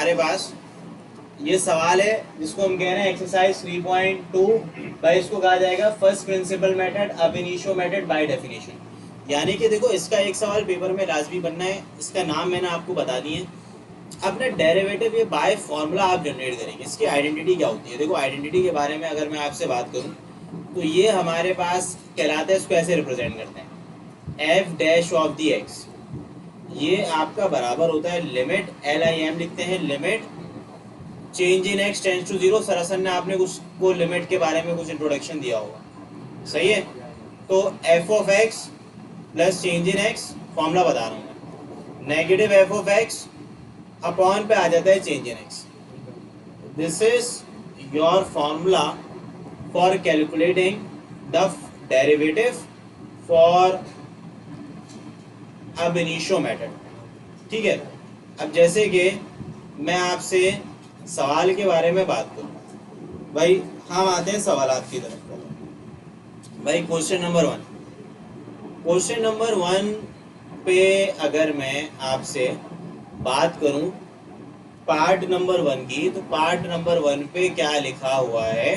हमारे पास ये सवाल है जिसको हम कह रहे हैं एक्सरसाइज 3.2। भाई इसको कहा जाएगा फर्स्ट प्रिंसिपल मेथड अब इनिशियो मेथड बाय डेफिनेशन। यानी कि देखो इसका एक सवाल पेपर में लाजमी बनना है, इसका नाम मैंने आपको बता दिए। अपने डेरिवेटिव ये बाय फॉर्मूला आप जनरेट करेंगे। इसकी आइडेंटिटी क्या होती है? देखो आइडेंटिटी के बारे में अगर मैं आपसे बात करूं तो ये हमारे पास कहलाता है, इसको ऐसे रिप्रेजेंट करते हैं F dash of the X. ये आपका बराबर होता है लिमिट LIM लिखते हैं, limit change in x tends to zero. सरासन ने आपने कुछ को लिमिट के बारे में कुछ इंट्रोडक्शन दिया होगा, सही है? तो F of x plus change in x, formula बता रहा हूँ मैं, negative F of x upon पे आ जाता है change in x. This is your formula for calculating the derivative for अब इनिशियो मेथड, ठीक है? अब जैसे कि मैं आपसे सवाल के बारे में बात करूं, भाई हम आते हैं सवालात की तरफ। भाई क्वेश्चन नंबर 1, क्वेश्चन नंबर 1 पे अगर मैं आपसे बात करूं पार्ट नंबर 1 की, तो पार्ट नंबर 1 पे क्या लिखा हुआ है?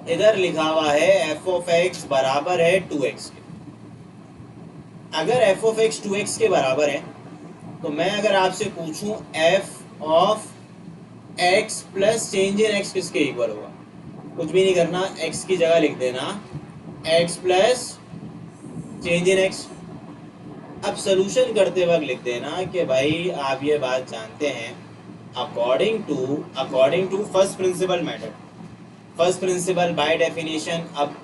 इधर लिखा हुआ है एफ ऑफ एक्स बराबर है 2x के। अगर एफ ऑफ एक्स 2x के बराबर है तो मैं अगर आपसे पूछूं F of x plus change in x किसके इक्वल होगा? कुछ भी नहीं करना, x की जगह लिख देना x plus change in x. अब सोल्यूशन करते वक्त लिख देना कि भाई आप ये बात जानते हैं according to first principle method, first principle by definition. अब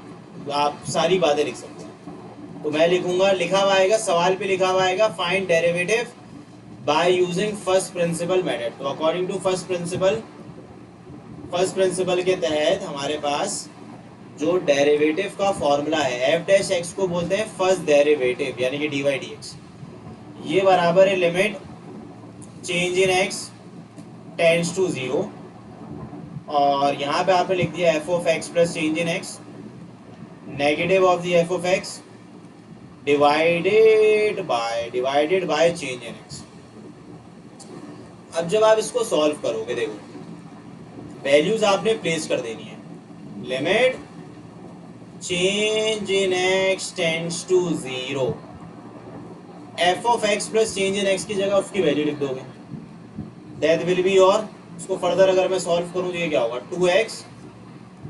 आप सारी बातें लिख सकते हैं, तो मैं लिखूंगा, लिखा हुआ आएगा सवाल पे, लिखा हुआ आएगा find derivative by using first principle method. तो अकॉर्डिंग टू फर्स्ट प्रिंसिपल के तहत हमारे पास जो डेरिवेटिव का फॉर्मूला है, एफ डैश एक्स को बोलते हैं फर्स्ट डेरिवेटिव, यानी कि dy dx। ये बराबर है limit change in x tends to zero, और यहाँ पे आपने लिख दिया f of x plus change in x, negative of the f of x divided by change in x. अब जब आप इसको सॉल्व करोगे, देखो वैल्यूज आपने प्लेस कर देनी है, limit change in x tends to zero, f of x plus change in x की जगह उसकी वैल्यू लिख दोगे, दैट विल बी योर। इसको फर्दर अगर मैं सॉल्व करूं तो ये क्या होगा? 2x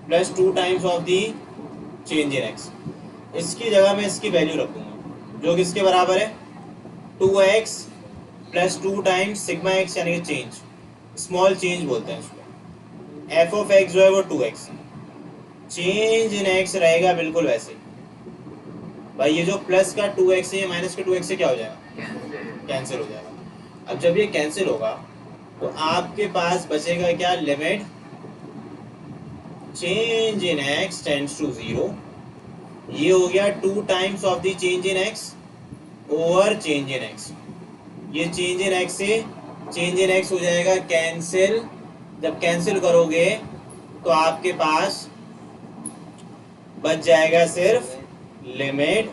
plus 2 times of the change in x. इसकी जगह मैं इसकी वैल्यू रखूंगा जो किसके बराबर है? 2x plus 2 times sigma x, यानी कि चेंज, स्मॉल चेंज बोलते हैं इसको। एफ ऑफ एक्स जो है वो 2x, चेंज इन एक्स रहेगा बिल्कुल वैसे। भाई ये जो प्लस का 2x है ये माइनस के 2x से क्या हो जाएगा? कैंसिल हो जाएगा। अब जब ये कैंसिल होगा तो आपके पास बचेगा क्या? Limit change in x tends to zero, ये हो गया 2 times of the change in x over change in x. ये चेंज इन एक्स से चेंज इन एक्स हो जाएगा कैंसिल। जब कैंसिल करोगे तो आपके पास बच जाएगा सिर्फ limit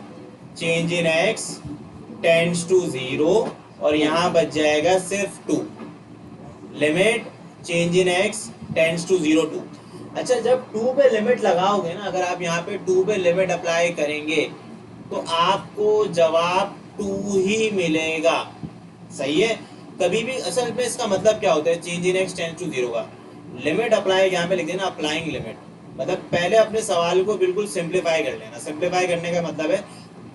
change in x tends to zero, और यहाँ बच जाएगा सिर्फ 2, limit change in x tends to zero 2। अच्छा, जब 2 पे लिमिट लगाओगे ना, अगर आप यहाँ पे 2 पे लिमिट अप्लाई करेंगे तो आपको जवाब 2 ही मिलेगा, सही है? कभी भी असल में इसका मतलब क्या होता है change in x tends to zero का? लिमिट अप्लाई, यहाँ पे लिख देना अप्लाइंग लिमिट, मतलब पहले अपने सवाल को बिल्कुल सिंप्लीफाई कर लेना। सिंप्लीफाई करने का मतलब है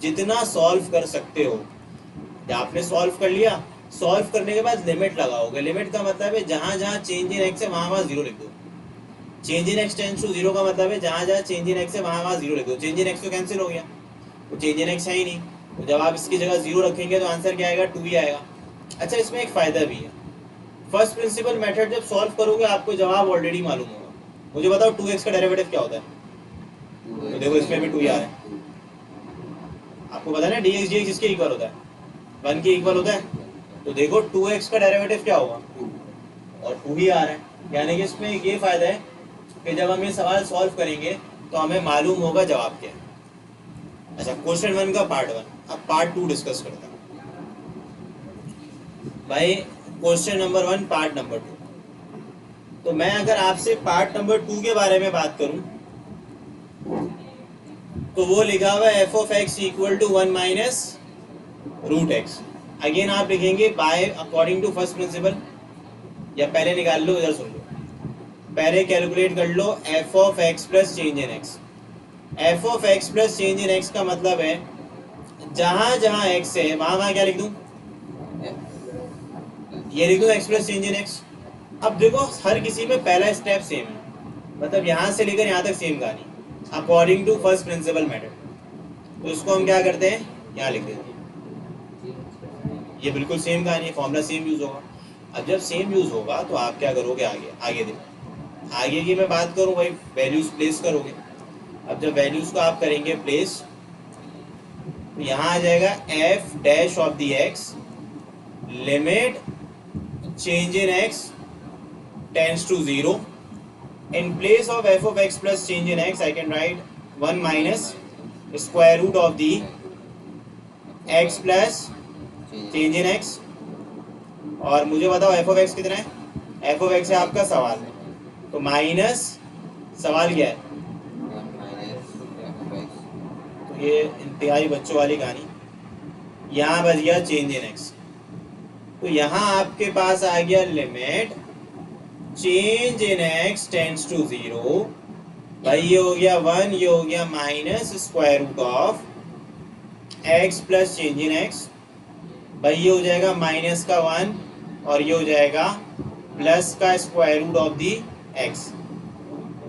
जितना सॉल्व कर सकते हो। आपने सॉल्व कर लिया, सॉल्व करने के बाद लिमिट लगाओगे। लिमिट का मतलब है जहां जहां चेंज इन एक्स है वहां जीरो लिख दो। Change in x tends to zero का मतलब है जहां जहां चेंज इन एक्स है वहां जीरो लिख दो। चेंज इन एक्स तो कैंसिल हो गया, तो चेंज इन एक्स है ही नहीं, तो जब आप इसकी जगह जीरो रखेंगे तो आंसर क्या आएगा? 2 ही आएगा। अच्छा, इसमें एक फायदा भी है, फर्स्ट प्रिंसिपल मेथड जब सॉल्व करोगे आपको जवाब ऑलरेडी मालूम होगा। मुझे बताओ 2x का डेरिवेटिव क्या होता है? तो देखो इसमें भी 2 ही आ रहा है, आपको पता है ना dx dx किसके इक्वल होता है? 1 के इक्वल होता है। तो देखो 2x का डेरिवेटिव क्या होगा? और 2 ही आ रहा है, यानी कि इसमें ये फायदा है कि जब हम ये सवाल सॉल्व करेंगे तो हमें मालूम होगा जवाब क्या है। अच्छा, क्वेश्चन 1 का पार्ट 1। अब पार्ट 2 डिस्कस करते हैं। भाई क्वेश्चन नंबर 1 पार्ट नंबर 2, तो मैं अगर आपसे पार्ट नंबर 2 के बारे में बात करूं तो वो लिखा हुआ है f of x equal to 1 minus root x. Again आप लिखेंगे by according to first principle, या पहले निकाल लो, इधर सुन लो, पहले कैलकुलेट कर लो F of x plus change in X. F of x plus change in X का मतलब है जहां जहां एक्स है वहां वहां क्या लिख दूं, ये लिख दूं x plus change in x. अब देखो हर किसी में पहला स्टेप सेम है, मतलब यहां से लेकर यहां तक सेम कहानी, according to first principle method. तो इसको हम क्या करते हैं, यहाँ लिख देते हैं, ये बिल्कुल सेम कहानी है, फॉर्मूला सेम यूज होगा। अब जब सेम यूज होगा तो आप क्या करोगे, आगे आगे देखो, आगे की मैं बात करूं भाई, वैल्यूज प्लेस करोगे। अब जब वैल्यूज को आप करेंगे प्लेस, तो यहाँ आ जाएगा f dash of the x limit change in x tends to 0। in place of f of x plus change in x I can write 1 minus square root of the x plus change in x। और मुझे बताओ f of x कितना है, f of x है आपका सवाल, तो minus सवाल क्या है, तो ये इंतहाई बच्चों वाली कहानी, यहाँ बच गया चेंज इन x। तो यहाँ आपके पास आ गया limit change in x tends to 0, भाई ये हो गया 1, ये हो गया minus square root of x plus change in x, भाई ये हो जाएगा माइनस का 1 और ये हो जाएगा प्लस का square root of the x।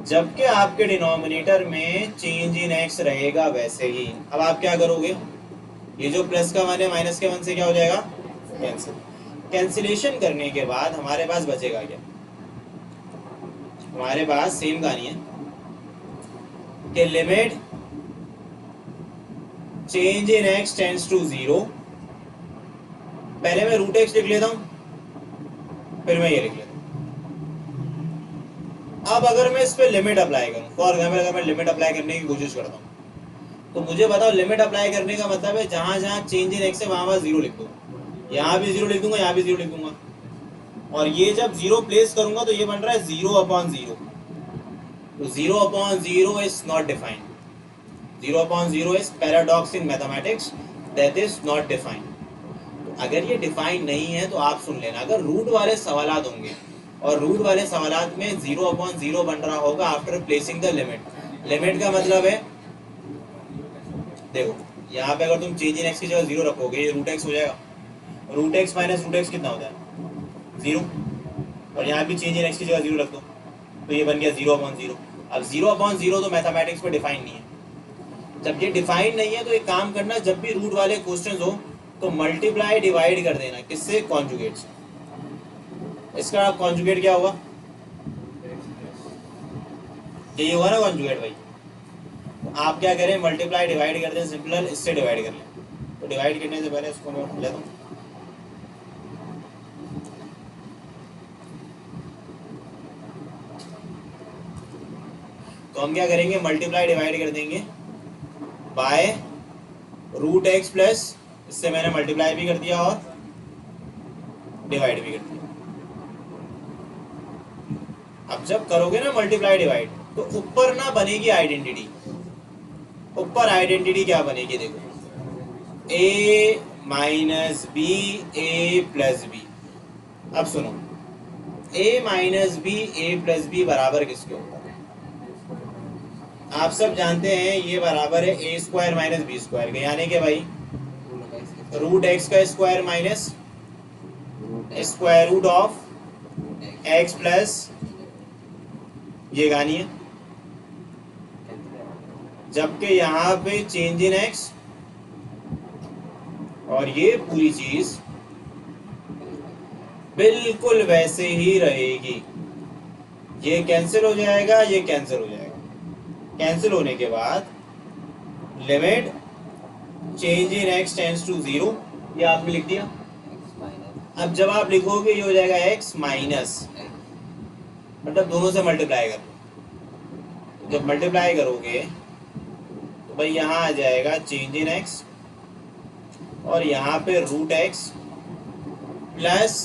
जबकि आपके डिनोमिनेटर में चेंज इन x रहेगा वैसे ही। अब आप क्या करोगे, ये जो प्लस का 1 है माइनस के 1 से क्या हो जाएगा, कैंसिल। कैंसिलेशन करने के बाद हमारे पास बचेगा क्या, हमारे पास सेम कहानी है कि limit change in x tends to 0, पहले मैं रूट एक्स लिख लेता हूं, फिर मैं ये लिख लेता हूं। अब अगर मैं इस पे लिमिट अप्लाई करूं, फॉर एग्जाम्पल अगर मैं लिमिट अप्लाई करने की कोशिश करता हूं, तो मुझे बताओ लिमिट अप्लाई करने का मतलब है जहां जहां चेंज इन x है वहां वहां 0 लिख दो, यहाँ भी 0 लिख दूंगा, यहाँ भी 0 लिख दूंगा, और ये जब 0 प्लेस करूंगा तो ये बन रहा है 0 अपॉन 0। तो 0 upon 0 is not defined, 0 upon 0 is paradox in mathematics, that is not defined. तो अगर ये डिफाइंड नहीं है तो आप सुन लेना, अगर रूट वाले सवालात होंगे और रूट वाले सवालात में 0 अपॉन 0 बन रहा होगा after placing the limit. Limit का मतलब है, देखो यहाँ पे अगर तुम चेंज इन एक्स की जगह 0 रखोगे ये रूट एक्स हो जाएगा, root x minus root x कितना होता है 0, और यहाँ भी चेंज इन एक्स की जगह 0 रख दो तो ये बन गया 0 अपॉन 0। अब 0 अपॉन 0 तो मैथमेटिक्स में डिफाइन नहीं है। जब ये डिफाइन नहीं है तो एक काम करना, जब भी रूट वाले क्वेश्चंस हो तो मल्टीप्लाई डिवाइड कर देना, किससे, कॉन्जुगेट से। इसका कॉन्जुगेट क्या होगा, यही होगा ना कॉन्जुगेट भाई। तो आप क्या करें, मल्टीप्लाई डिवाइड कर दें, सिंपल इससे डिवाइड कर लें। तो डिवाइड करने से पहले इसको मैं लेता हूँ, तो हम क्या करेंगे, मल्टीप्लाई डिवाइड कर देंगे बाय रूट एक्स प्लस, इससे मैंने मल्टीप्लाई भी कर दिया और डिवाइड भी कर दिया। अब जब करोगे ना मल्टीप्लाई डिवाइड तो ऊपर ना बनेगी आइडेंटिटी, ऊपर आइडेंटिटी क्या बनेगी, देखो a minus b a plus b. अब सुनो, a minus b a plus b बराबर किसके होता है, आप सब जानते हैं ये बराबर है a square minus b square के, यानी कि भाई रूट एक्स का square minus square root of x plus ये गानी है। जबकि यहाँ पे चेंज इन एक्स और ये पूरी चीज बिल्कुल वैसे ही रहेगी, ये कैंसिल हो जाएगा, ये कैंसिल हो जाएगा। कैंसिल होने के बाद limit change in x tends to 0, ये आपने लिख दिया। अब जब आप लिखोगे ये हो जाएगा x माइनस, मतलब दोनों से मल्टीप्लाई कर लो। जब मल्टीप्लाई करोगे तो भाई यहाँ आ जाएगा चेंज इन x और यहाँ पे root x plus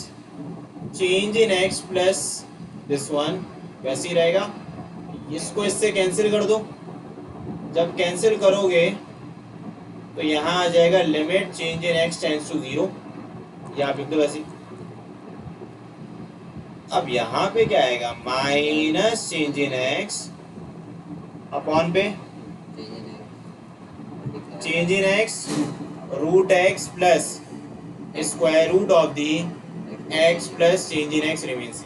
change in x plus this one वैसे ही रहेगा, इसको इससे कैंसिल कर दो। जब कैंसिल करोगे तो यहाँ आ जाएगा limit change in x tends to 0, या आप लिख दो वैसे। अब यहाँ पे क्या आएगा, minus change in x upon पे change in x root x plus square root of the X plus change in X remains.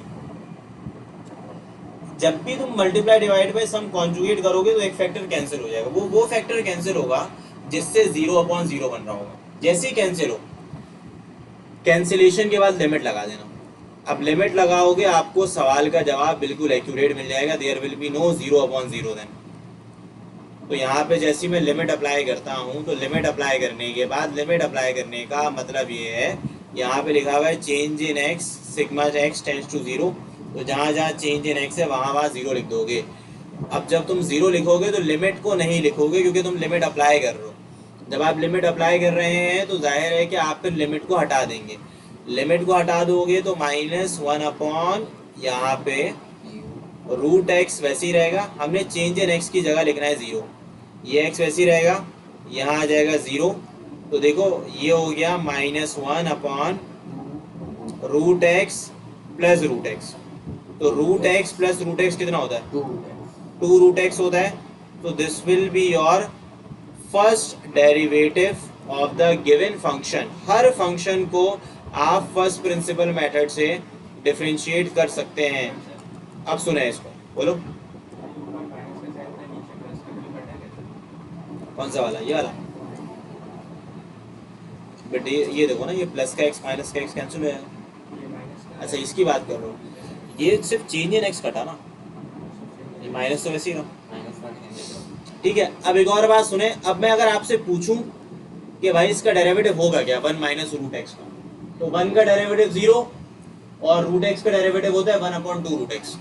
जब भी तुम multiply divide by some conjugate करोगे तो एक फैक्टर कैंसिल हो जाएगा, वो फैक्टर कैंसिल होगा जिससे 0/0 बन रहा होगा। जैसे ही कैंसिल हो, कैंसिलेशन के बाद लिमिट लगा देना। अब लिमिट लगाओगे आपको सवाल का जवाब बिल्कुल एक्यूरेट मिल जाएगा, there will be no 0/0 then. तो यहाँ पे जैसे मैं लिमिट अप्लाई करता हूँ तो लिमिट अप्लाई करने के बाद, लिमिट अप्लाई करने का मतलब ये है, यहाँ पे लिखा हुआ है change in x sigma x tends to 0, तो जहाँ जहाँ चेंज इन एक्स है वहाँ 0 लिख दोगे। अब जब तुम 0 लिखोगे तो लिमिट को नहीं लिखोगे क्योंकि तुम लिमिट अप्लाई कर रहे हो। जब आप लिमिट अप्लाई कर रहे हैं तो जाहिर है कि आप फिर लिमिट को हटा देंगे। लिमिट को हटा दोगे तो -1 अपॉन यहाँ पे रूट एक्स वैसे ही रहेगा, हमने चेंज इन एक्स की जगह लिखना है 0, ये एक्स वैसे ही रहेगा, यहाँ आ जाएगा 0। तो देखो ये हो गया -1 upon root x plus root X. तो root x plus root x कितना होता है, 2 रूट एक्स होता है। तो this will be your first derivative of the given function. हर फंक्शन को आप फर्स्ट प्रिंसिपल मेथड से डिफरेंशिएट कर सकते हैं। अब सुने इसको, बोलो कौन सा वाला, ये वाला बेटे, ये देखो ना, ये प्लस का एक्स माइनस का एक्स कैंसिल हो जाएगा। अच्छा इसकी बात कर रहे हो, ये सिर्फ चेंज इन एक्स कटा ना, ये माइनस तो वैसे ही ना, ठीक है। अब एक और बात सुने, अब मैं अगर आपसे पूछूं कि भाई इसका डेरिवेटिव होगा क्या 1 माइनस रूट एक्स का, तो 1 का डेरिवेटिव 0 और रूट एक्स का डेरिवेटिव होता है 1/2 रूट एक्स।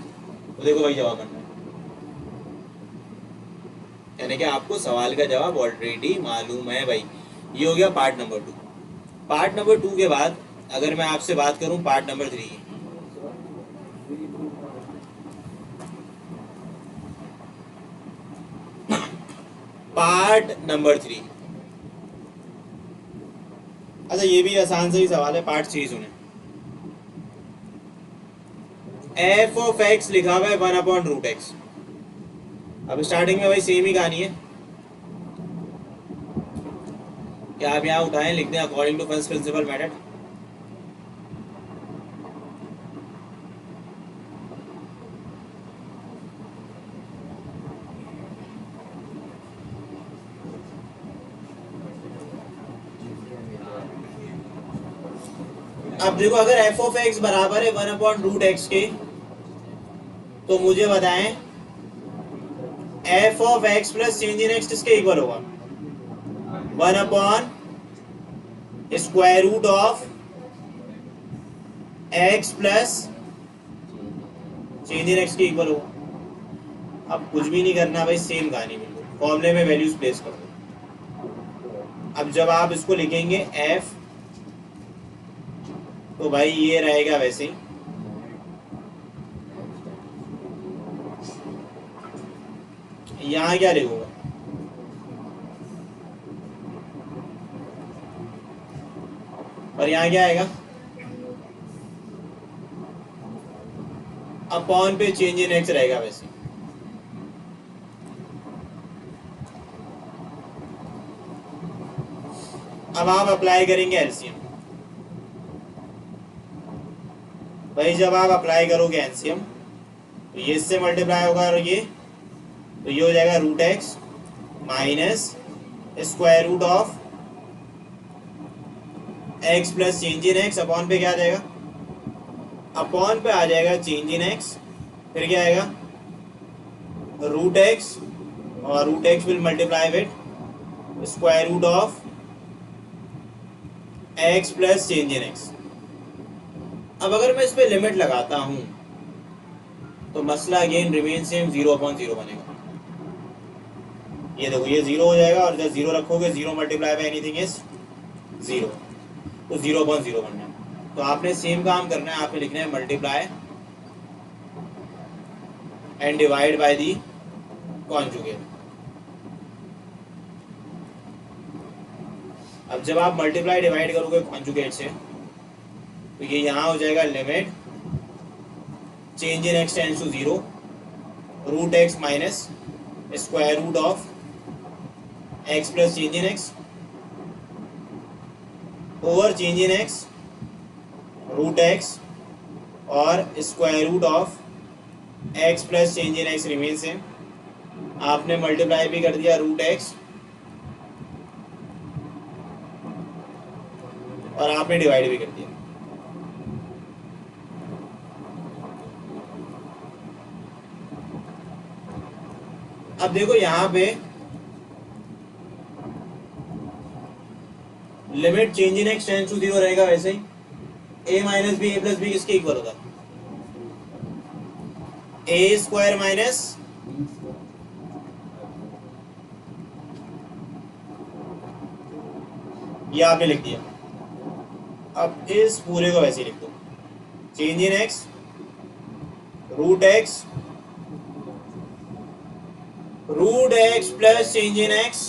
तो देखो भाई जवाब बनना है, यानी कि आपको सवाल का जवाब ऑलरेडी मालूम है भाई। ये हो गया पार्ट नंबर 2। पार्ट नंबर 2 के बाद अगर मैं आपसे बात करूं पार्ट नंबर 3 की, पार्ट नंबर 3, अच्छा ये भी आसान से ही सवाल है, पार्ट 3 सुने। एफ ऑफ एक्स लिखा हुआ है 1/√x। अब स्टार्टिंग में भाई सेम ही कहानी है, क्या आप यहाँ उठाएं लिख दें according to first principle method. अब देखो अगर एफ ऑफ एक्स बराबर है 1/√x के, तो मुझे बताएं F of x plus change in x किसके इक्वल होगा, 1/√√ of x plus change in x के इक्वल होगा। अब कुछ भी नहीं करना भाई, सेम कहानी बिल्कुल, फॉर्मूले में वैल्यूज प्लेस कर दो। अब जब आप इसको लिखेंगे एफ, तो भाई ये रहेगा वैसे ही, यहाँ क्या लिखूंगा, और यहाँ क्या आएगा, अपॉन पे चेंज इन एक्स रहेगा वैसे। अब आप अप्लाई करेंगे एलसीएम। भाई जब आप अप्लाई करोगे एलसीएम तो ये इससे मल्टीप्लाई होगा और ये, तो ये हो जाएगा root x minus square root of x plus change in x, upon पे क्या आ जाएगा, अपॉन पे आ जाएगा चेंज इन एक्स, फिर क्या आएगा रूट एक्स, और root x will multiply with square root of x plus change in x. अब अगर मैं इस पे लिमिट लगाता हूं तो मसला अगेन रिमेन सेम, 0/0 बनेगा। ये देखो ये 0 हो जाएगा, और जब 0 रखोगे 0 मल्टीप्लाई बाय एनीथिंग इज 0, तो 0/0 बनना है। तो आपने सेम काम करना है, आपने लिखना है multiply and divide by the conjugate. अब जब आप मल्टीप्लाई डिवाइड करोगे कॉन्जुगेट से तो ये यहाँ हो जाएगा limit change in x tends to 0 root x minus square root of x plus change in x over change in x root x और square root of x plus change in X remain same. आपने multiply भी कर दिया root x और आपने divide भी कर दिया। अब देखो यहां पे limit change in x tends to 0 रहेगा वैसे ही a minus b a plus b किसके इक्वल होता है ए स्क्वायर माइनस ये आपने लिख दिया। अब इस पूरे को वैसे ही लिख दो change in x root x plus change in x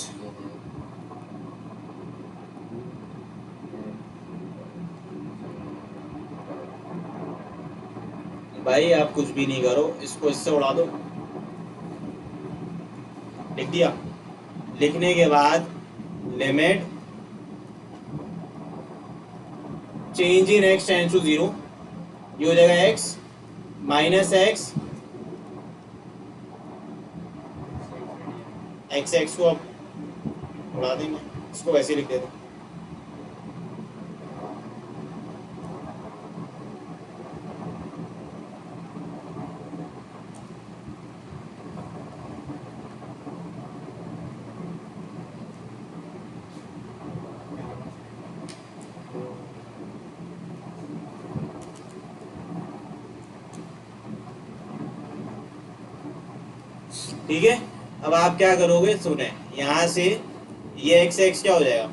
भाई आप कुछ भी नहीं करो, इसको इससे उड़ा दो। लिख दिया। लिखने के बाद limit change in x tends to 0 ये हो जाएगा एक्स माइनस एक्स एक्स को अब उड़ा देंगे, इसको वैसे ही लिख देते। ठीक है, अब आप क्या करोगे सुने, यहां से ये एक्स एक्स क्या हो जाएगा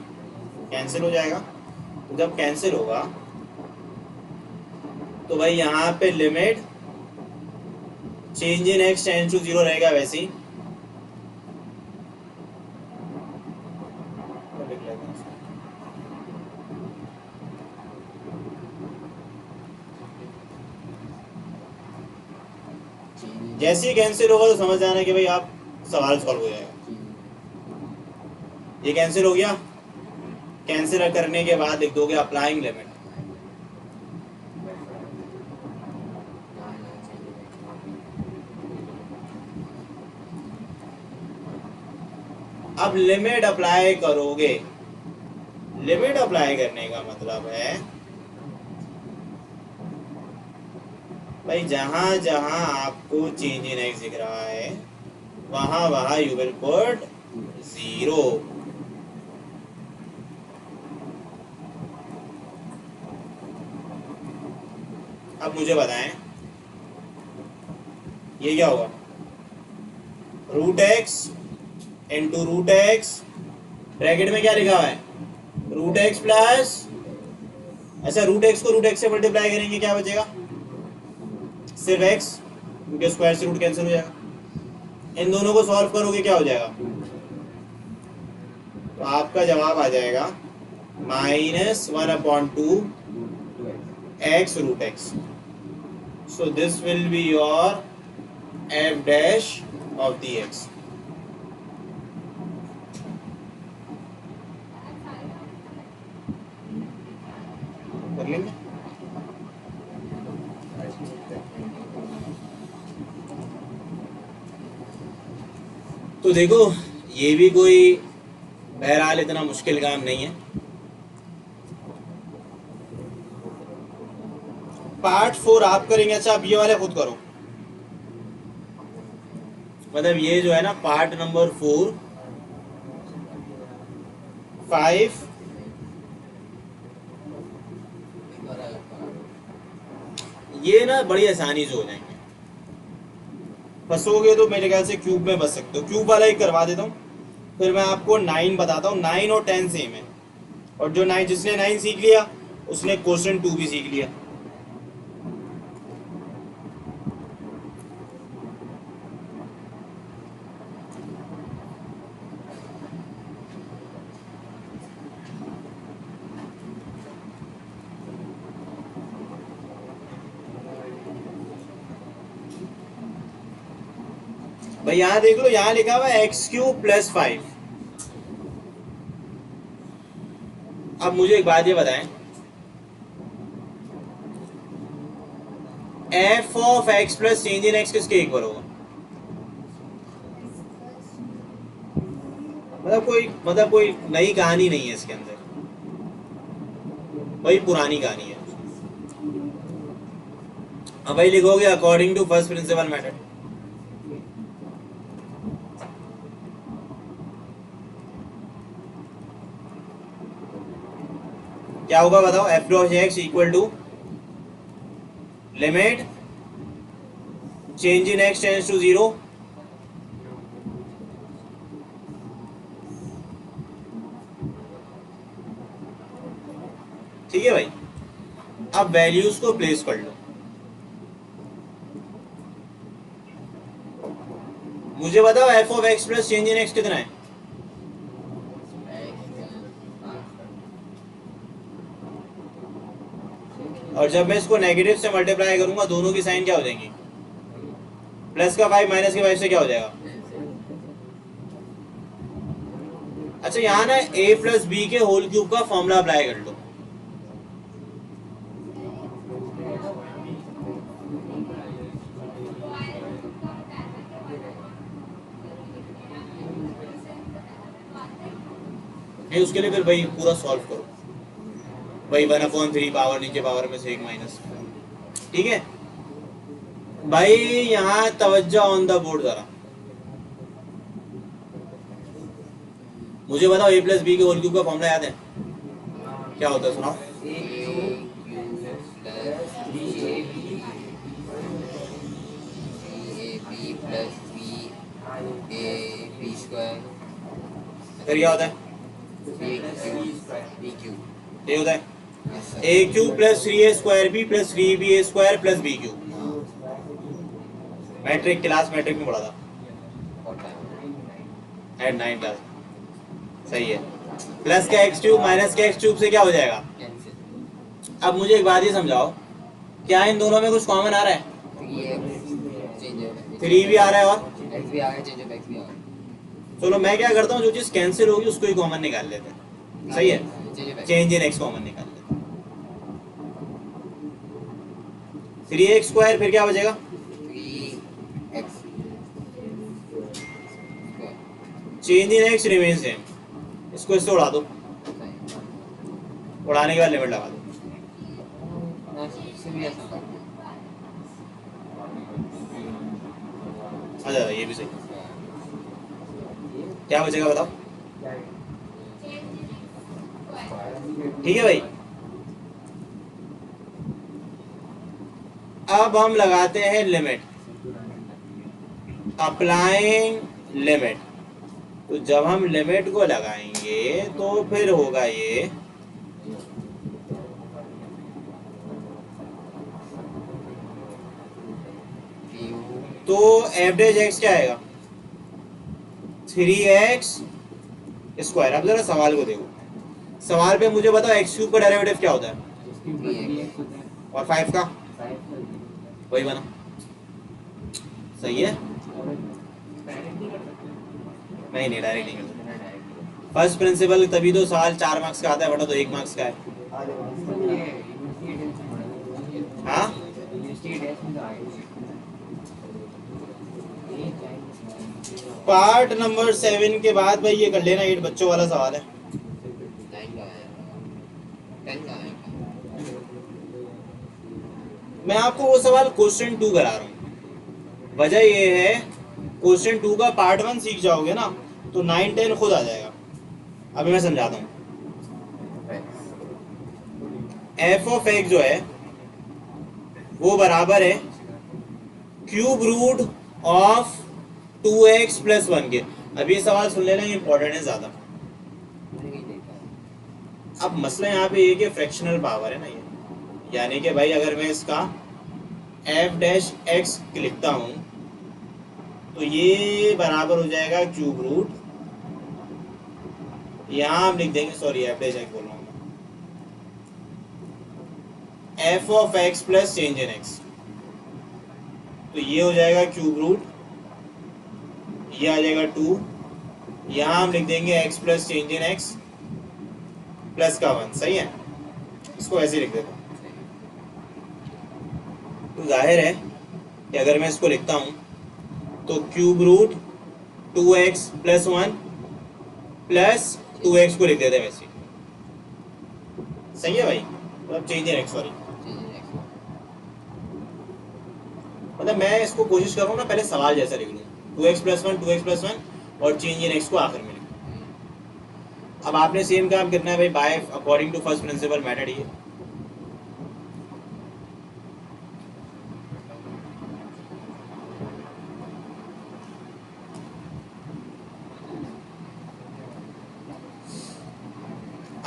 कैंसिल हो जाएगा। तो जब कैंसिल होगा तो भाई यहाँ पे limit change in x tends to 0 रहेगा वैसे ही। जैसे ही कैंसिल होगा तो समझ जाना कि भाई आप सवाल सॉल्व हो जाएगा। ये कैंसिल हो गया, कैंसिल करने के बाद लिख दोगे अप्लाइंग लिमिट। अब लिमिट अप्लाई करोगे, लिमिट अप्लाई करने का मतलब है भाई जहां जहां आपको चेंज इन एक्स दिख रहा है वहां वहां यू विल पुट 0। अब मुझे बताएं ये क्या होगा, root x into root x bracket में क्या लिखा हुआ है रूट एक्स प्लस, अच्छा रूट एक्स को रूट एक्स से मल्टीप्लाई करेंगे क्या बचेगा सिर्फ एक्स, क्योंकि स्क्वायर से रूट कैंसिल हो जाएगा। इन दोनों को सॉल्व करोगे क्या हो जाएगा, तो आपका जवाब आ जाएगा -1/2 x root x. So this will be your f dash of the x। कर लेंगे। तो देखो ये भी कोई बहरहाल इतना मुश्किल काम नहीं है। पार्ट 4 आप करेंगे। अच्छा आप ये वाले खुद करो, मतलब ये जो है ना पार्ट नंबर 4 5 ये ना बड़ी आसानी से हो जाएंगे। फंसोगे तो मेरे ख्याल से क्यूब में बच सकते हो। क्यूब वाला ही करवा देता हूँ, फिर मैं आपको 9 बताता हूँ। 9 और 10 सेम है, और जो 9 जिसने 9 सीख लिया उसने क्वेश्चन 2 भी सीख लिया। भाई यहाँ देख लो, यहाँ लिखा हुआ है एक्स क्यूब प्लस 5। अब मुझे एक बात ये बताएं, F of x plus change in x किसके इक्वल होगा? मतलब कोई नई कहानी नहीं है इसके अंदर, वही पुरानी कहानी है। अब भाई लिखोगे according to first principle method. क्या होगा बताओ? F dot x equal to limit change in x tends to 0, ठीक है भाई। अब वैल्यूज को प्लेस कर लो। मुझे बताओ F of x plus change in x कितना है? और जब मैं इसको नेगेटिव से मल्टीप्लाई करूंगा दोनों की साइन क्या हो जाएंगी? प्लस का 5 माइनस के 5 से क्या हो जाएगा? अच्छा यहाँ ना a प्लस बी के होल क्यूब का फॉर्मूला अप्लाई कर लो। उसके लिए फिर भाई पूरा सॉल्व करो भाई, 1/3 पावर नीचे पावर में से 1 माइनस, ठीक है भाई। यहाँ तवज्जो ऑन द बोर्ड जरा। मुझे बताओ a प्लस बी के होल क्यूब का फॉर्मूला याद है? क्या होता है सुनाओ। फिर क्या होता है? ये होता है A cube plus 3a² B plus 3ba² plus B cube. Matric class matric में पढ़ा था एट 9 क्लास, सही है। प्लस का एक्स क्यूब माइनस का एक्स क्यूब से क्या हो जाएगा? अब मुझे एक बात ये समझाओ, क्या इन दोनों में कुछ कॉमन आ रहा है? 3 भी आ रहा है और x भी आ रहा है, चेंज ऑफ x भी आ रहा है। चलो मैं क्या करता हूँ, जो चीज कैंसिल होगी उसको ही कॉमन निकाल लेते हैं, सही है। चेंज इन एक्स कॉमन निकाल लेते हैं। 3x², फिर क्या बचेगा? 3x। Change in X remain same, इसको इससे उड़ा दो, उड़ाने के बाद लिमिट लगा दो। अच्छा ये भी सही। क्या बचेगा बताओ? ठीक है भाई। अब हम लगाते हैं लिमिट, अप्लाइंग लिमिट। तो जब हम लिमिट को लगाएंगे तो फिर होगा ये तो एफ डैश एक्स क्या आएगा? 3x²। अब जरा सवाल को देखो, सवाल पे मुझे बताओ एक्स क्यूब का डेरिवेटिव क्या होता है? और 5 का वही बना, सही है। नहीं डायरेक्ट नहीं करते। फर्स्ट प्रिंसिपल तभी तो सवाल 4 मार्क्स का आता है, बटा तो 1 मार्क्स का है। हाँ पार्ट नंबर 7 के बाद भाई ये कर लेना, 8 बच्चों वाला सवाल है। मैं आपको वो सवाल क्वेश्चन 2 करा रहा हूँ। वजह ये है क्वेश्चन 2 का पार्ट 1 सीख जाओगे ना तो 9 10 खुद आ जाएगा। अभी मैं समझाता हूँ। एफ ऑफ एक्स जो है वो बराबर है क्यूब रूट ऑफ 2x + 1 के। अब ये सवाल सुन लेना, इंपॉर्टेंट है ज्यादा। अब मसला यहाँ पे ये कि फ्रैक्शनल पावर है ना ये, यानी कि भाई अगर मैं इसका f डैश x लिखता हूँ तो ये बराबर हो जाएगा क्यूब रूट, यहाँ हम लिख देंगे, सॉरी f डैश x बोल रहा हूँ, f of x plus change in x, तो ये हो जाएगा क्यूब रूट ये आ जाएगा 2, यहाँ हम लिख देंगे x plus change in x plus का 1, सही है, इसको ऐसे लिख देता हूँ। तो जाहिर है कि अगर मैं इसको लिखता हूँ तो cube root 2x plus 1 plus 2x को लिख देते हैं वैसे, सही है भाई, मतलब चेंज इन x, सॉरी, मतलब मैं इसको कोशिश कर रहा हूँ ना पहले सवाल जैसा लिख लूँ, 2x प्लस 1 2x प्लस 1 और चेंज इन x को आखिर में लिखूँ। अब आपने सेम काम करना है भाई, by according to first principle method. ये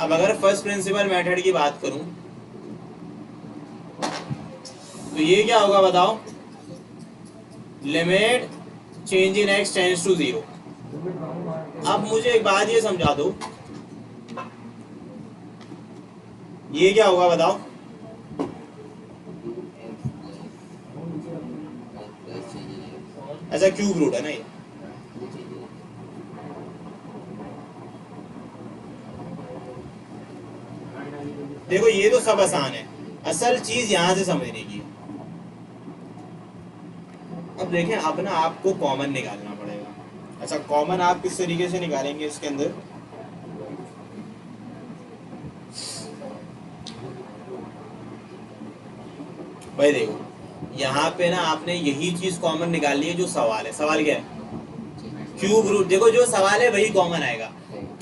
अब अगर फर्स्ट प्रिंसिपल मेथड की बात करूं तो ये क्या होगा बताओ, limit change in x tends to 0। अब मुझे एक बात ये समझा दो, ये क्या होगा बताओ, ऐसा क्यूब रूट है ना ये, देखो ये तो सब आसान है, असल चीज यहां से समझने की। अब देखें, अब ना आपको कॉमन निकालना पड़ेगा। अच्छा, कॉमन आप किस तरीके से निकालेंगे इसके अंदर, भाई देखो यहाँ पे ना आपने यही चीज कॉमन निकालनी है जो सवाल है। सवाल क्या है, क्यूब रूट, देखो जो सवाल है वही कॉमन आएगा,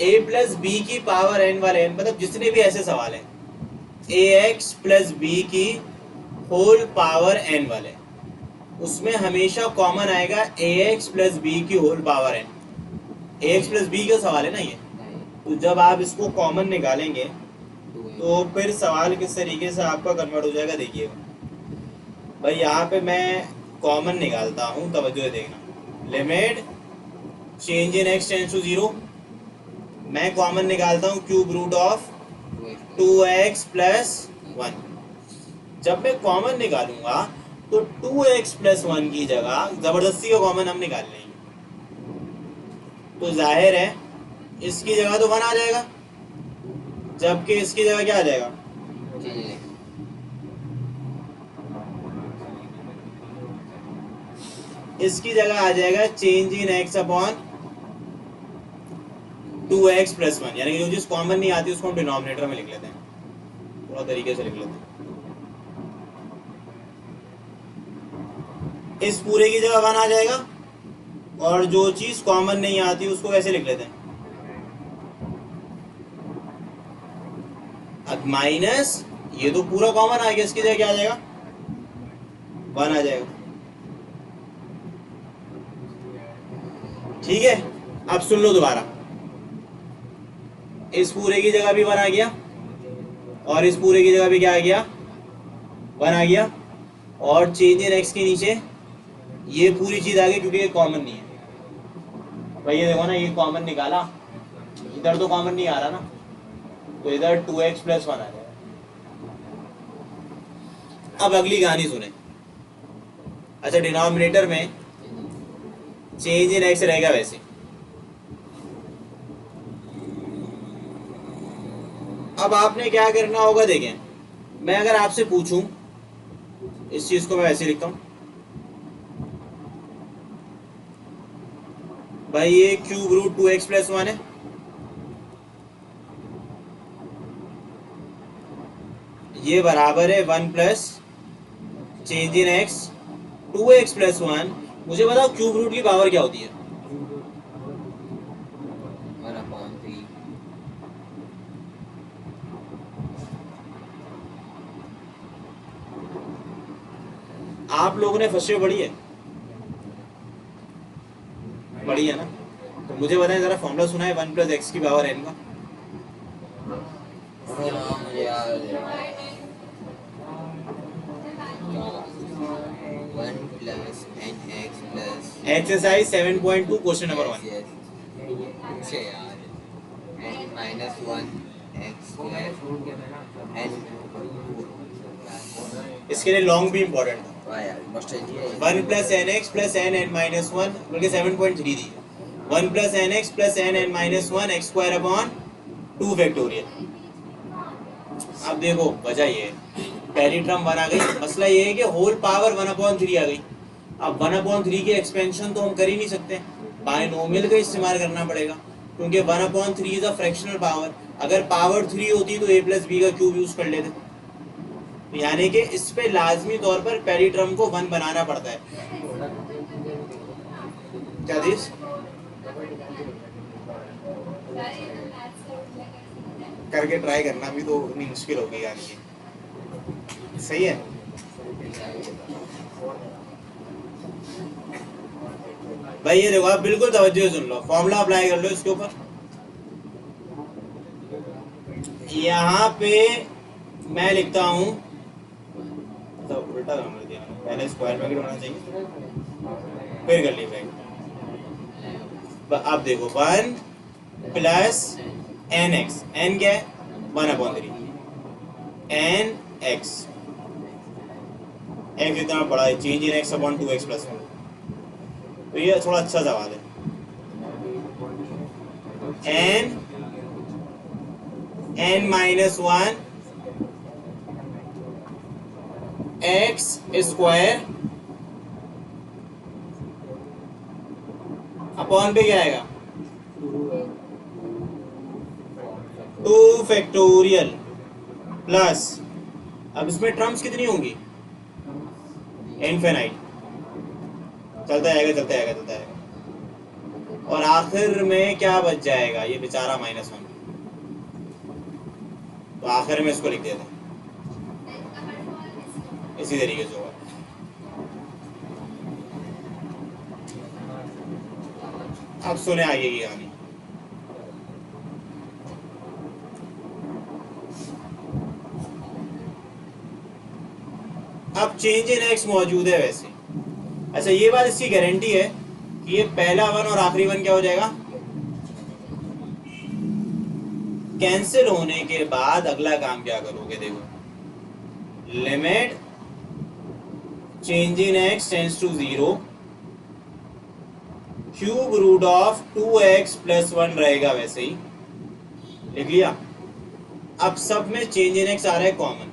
a प्लस बी की पावर n वाले n, मतलब जितने भी ऐसे सवाल हैं ax प्लस बी की होल पावर n वाले, उसमें हमेशा कॉमन आएगा ax प्लस बी की whole power n। ax plus b का सवाल है ना ये, तो जब आप इसको कॉमन निकालेंगे तो फिर सवाल किस तरीके से आपका कन्वर्ट हो जाएगा, देखिएगा भाई। यहाँ पे मैं कॉमन निकालता हूँ, तवज्जो देखना, limit change in x tends to 0, मैं कॉमन निकालता हूँ cube root of 2x plus 1। जब मैं कॉमन निकालूंगा तो 2x प्लस 1 की जगह जबरदस्ती का कॉमन हम निकाल लेंगे, तो जाहिर है इसकी जगह तो 1 आ जाएगा, जबकि इसकी जगह क्या आ जाएगा, इसकी जगह आ जाएगा change in x upon 2x plus 1, यानी कि जो चीज कॉमन नहीं आती उसको हम डिनोमिनेटर में लिख लेते हैं, थोड़ा तरीके से लिख लेते हैं। इस पूरे की जगह 1 आ जाएगा, और जो चीज कॉमन नहीं आती उसको कैसे लिख लेते हैं, अब माइनस, ये तो पूरा कॉमन आ गया, इसकी जगह क्या आ जाएगा, 1 आ जाएगा। ठीक है, अब सुन लो दोबारा, इस पूरे की जगह भी 1 आ गया, और इस पूरे की जगह भी क्या आ गया, 1 आ गया, और चेंज इन x के नीचे ये पूरी चीज आ गई, क्योंकि ये कॉमन नहीं है भाई। ये देखो ना, ये कॉमन निकाला, इधर तो कॉमन नहीं आ रहा ना, तो इधर 2x प्लस 1 आ जाएगा। अब अगली कहानी सुने। अच्छा, डिनोमिनेटर में चेंज इन x रहेगा वैसे, अब आपने क्या करना होगा, देखें, मैं अगर आपसे पूछूं, इस चीज को मैं वैसे लिखता हूं भाई, ये क्यूब रूट 2x प्लस 1 है, ये बराबर है 1 plus change in x 2x plus 1। मुझे बताओ क्यूब रूट की पावर क्या होती है, आप लोगों ने फर्स्ट ईयर पढ़ी है ना, तो मुझे बताएं जरा, फॉर्मूला सुना है 1 प्लस एक्स की पावर n का, एक्सरसाइज 7.2 क्वेश्चन नंबर 1। इसके लिए लॉन्ग भी इंपॉर्टेंट था। One plus N X plus N N minus one बल्कि 7.3 दी, one plus N X plus N N minus one X square upon 2 factorial. अब देखो वजह ये है, पहली टर्म 1 आ गई, मसला ये है कि होल पावर 1/3 आ गई। अब 1/3 की एक्सपेंशन तो हम कर ही नहीं सकते, बायनोमियल का इस्तेमाल करना पड़ेगा, क्योंकि 1/3 इज अ फ्रैक्शनल पावर। अगर पावर 3 होती तो a प्लस बी का क्यूब यूज कर लेते, यानी कि इस पे लाजमी तौर पर पहली टर्म को 1 बनाना पड़ता है। क्या दिस करके ट्राई करना भी तो इतनी मुश्किल होगी यार, ये सही है। भाई ये देखो, आप बिल्कुल तवज्जो सुन लो, फॉर्मूला अप्लाई कर लो इसके ऊपर। यहाँ पे मैं लिखता हूँ, तो उल्टा काम कर दिया, पहले स्क्वायर ब्रैकेट होना चाहिए फिर कर ली ब्रैकेट। अब देखो 1 प्लस एन एक्स, एन क्या है 1/3, एन एक्स, एक्स इतना बड़ा है, change in x upon 2x plus 1, तो ये थोड़ा अच्छा सवाल है। N minus 1 x square upon पे क्या आएगा 2 फैक्टोरियल प्लस, अब इसमें टर्म्स कितनी होंगी इनफिनाइट, चलता आएगा चलता आएगा चलता आएगा, और आखिर में क्या बच जाएगा ये बेचारा -1, तो आखिर में इसको लिख देते हैं इसी तरीके से होगा। अब सुने आगे की कहानी। अब चेंज इन एक्स मौजूद है वैसे, अच्छा ये बात इसकी गारंटी है कि ये पहला 1 और आखिरी 1 क्या हो जाएगा कैंसिल होने के बाद अगला काम क्या करोगे, देखो limit change in x tends to 0, cube root of 2x plus 1 रहेगा वैसे ही, लिख लिया। अब सब में चेंज इन एक्स आ रहा है कॉमन,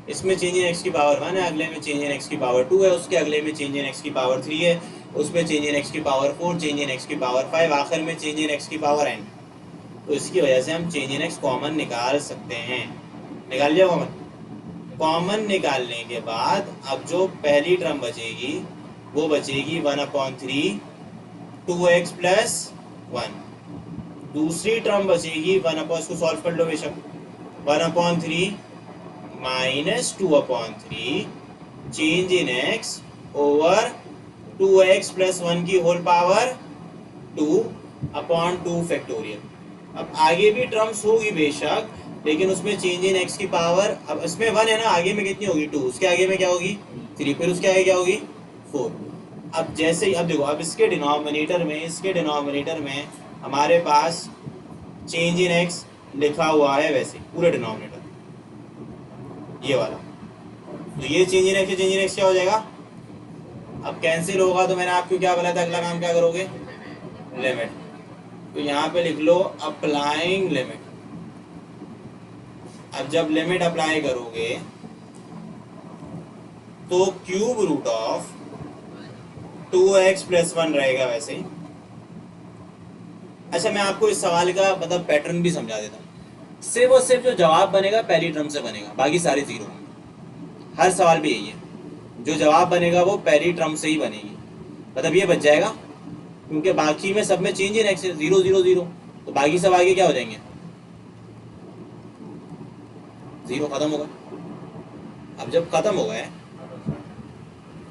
इसमें चेंज इन एक्स की पावर 1 है, अगले में चेंज इन एक्स की पावर 2 है, उसके अगले में चेंज इन एक्स की पावर 3 है, उसमें चेंज इन एक्स की पावर 4, चेंज इन एक्स की पावर 5, आखिर में चेंज इन एक्स की पावर n। तो इसकी वजह से हम चेंज इन एक्स कॉमन निकाल सकते हैं। निकाल लिया कॉमन, कॉमन निकालने के बाद अब जो पहली टर्म बचेगी वो बचेगी 1/3 2x प्लस 1, दूसरी टर्म बचेगी 1 इसको सॉल्व कर लो बेशक, 1/3 minus 2/3 change in x over 2x plus 1 की होल पावर 2/2 फैक्टोरियल। अब आगे भी टर्म्स होगी बेशक, लेकिन उसमें चेंज इन एक्स की पावर, अब इसमें 1 है ना, आगे में कितनी होगी 2, उसके आगे में क्या होगी 3, फिर उसके आगे क्या होगी 4। अब जैसे ही अब देखो, अब इसके डिनोमिनेटर में हमारे पास चेंज इन एक्स लिखा हुआ है वैसे पूरे डिनोमिनेटर ये वाला, तो ये चेंज इन एक्स क्या हो जाएगा, अब कैंसिल होगा तो मैंने आपको क्या बोला था अगला काम क्या करोगे लिमिट, तो यहाँ पे लिख लो अप्लाइंग लिमिट। अब जब लिमिट अप्लाई करोगे तो cube root of 2x plus 1 रहेगा वैसे ही। अच्छा मैं आपको इस सवाल का मतलब पैटर्न भी समझा देता हूँ, सिर्फ और सिर्फ जो जवाब बनेगा पहली टर्म से बनेगा, बाकी सारे जीरो। हर सवाल भी यही है, जो जवाब बनेगा वो पहली टर्म से ही बनेगी, मतलब ये बच जाएगा, क्योंकि बाकी में सब में चेंज इन एक्स 0 0 0, तो बाकी सब आगे क्या हो जाएंगे 0, खत्म होगा। अब जब खत्म हो गए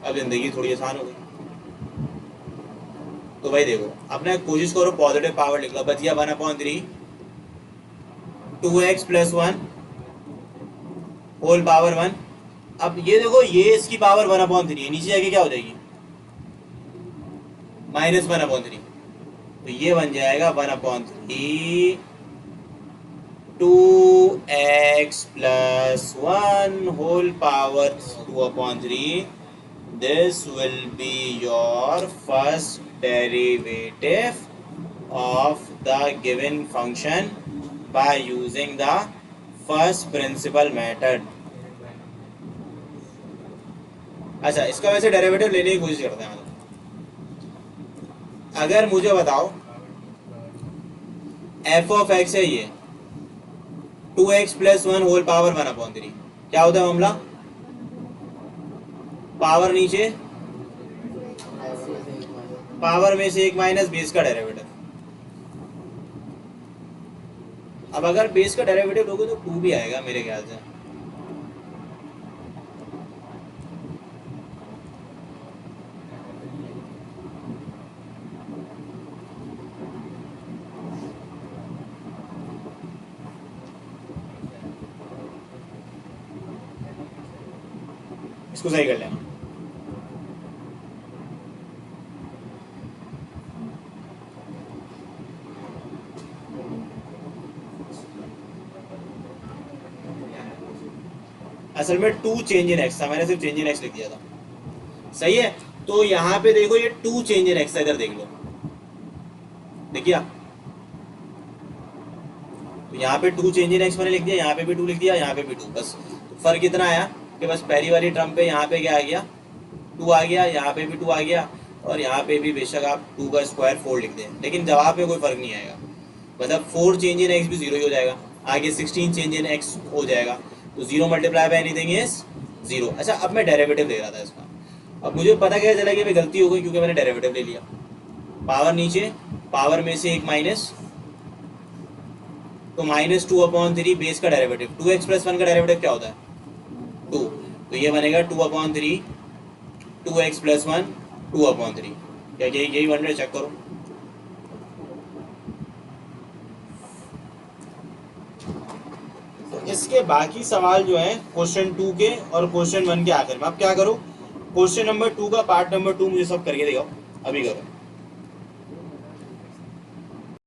अब जिंदगी थोड़ी आसान हो गई। तो भाई देखो, अपने कोशिश करो पॉजिटिव पावर लिख लो, बच गया 1/3 2x प्लस 1 होल पावर 1। अब ये देखो, ये इसकी पावर 1/3 है, नीचे जाके क्या हो जाएगी -1/3, तो ये बन जाएगा 1/3 2x plus 1 whole power 2/3 this will be your first derivative of the given function by using the first principal method. अच्छा, इसका वैसे डेरिवेटिव लेने की कोशिश करते हैं हम। अगर मुझे बताओ एफ ऑफ एक्स है ये 2x प्लस 1 होल पावर 1/3, क्या होता है मामला? पावर नीचे, पावर में से एक माइनस बेस का डेरिवेटिव। अब अगर बेस का डेरिवेटिव लोगे तो 2 भी आएगा मेरे ख्याल से। इसको सही कर लेना। असल में 2 चेंज इन एक्स था, मैंने सिर्फ चेंज इन एक्स लिख दिया था। सही है, तो यहाँ पे देखो ये 2 चेंज इन एक्स इधर देख लो, देखिए तो यहाँ पे 2 चेंज इन एक्स मैंने लिख दिया, यहाँ पे भी 2 लिख दिया, यहाँ पे भी 2। बस तो फर्क इतना आया कि बस पहली वाली टर्म पे यहाँ पे क्या आ गया, 2 आ गया, यहाँ पे भी 2 आ गया, और यहाँ पे भी बेशक आप 2 का स्क्वायर 4 लिख दें, लेकिन जवाब में कोई फर्क नहीं आएगा। मतलब 4 चेंज इन एक्स भी 0 ही हो जाएगा, आगे 16 चेंज इन एक्स हो जाएगा, तो 0 मल्टीप्लाई बाय एनीथिंग इज 0। अच्छा, अब मैं डेरिवेटिव ले रहा था इसका, अब मुझे पता कैसे चला कि मैं गलती हो गई, क्योंकि मैंने डेरिवेटिव ले लिया। पावर नीचे, पावर में से एक माइनस, तो -2/3 बेस का डेरिवेटिव, 2x प्लस 1 का डेरिवेटिव क्या होता है 2, तो ये बनेगा 2/3 2x प्लस 1 2/3। क्या यही बन रहा है? चेक करो। तो इसके बाकी सवाल जो है क्वेश्चन 2 के और क्वेश्चन 1 के आखिर में। अब क्या करो, क्वेश्चन नंबर 2 का पार्ट नंबर 2 मुझे सब करके दिखाओ, अभी करो।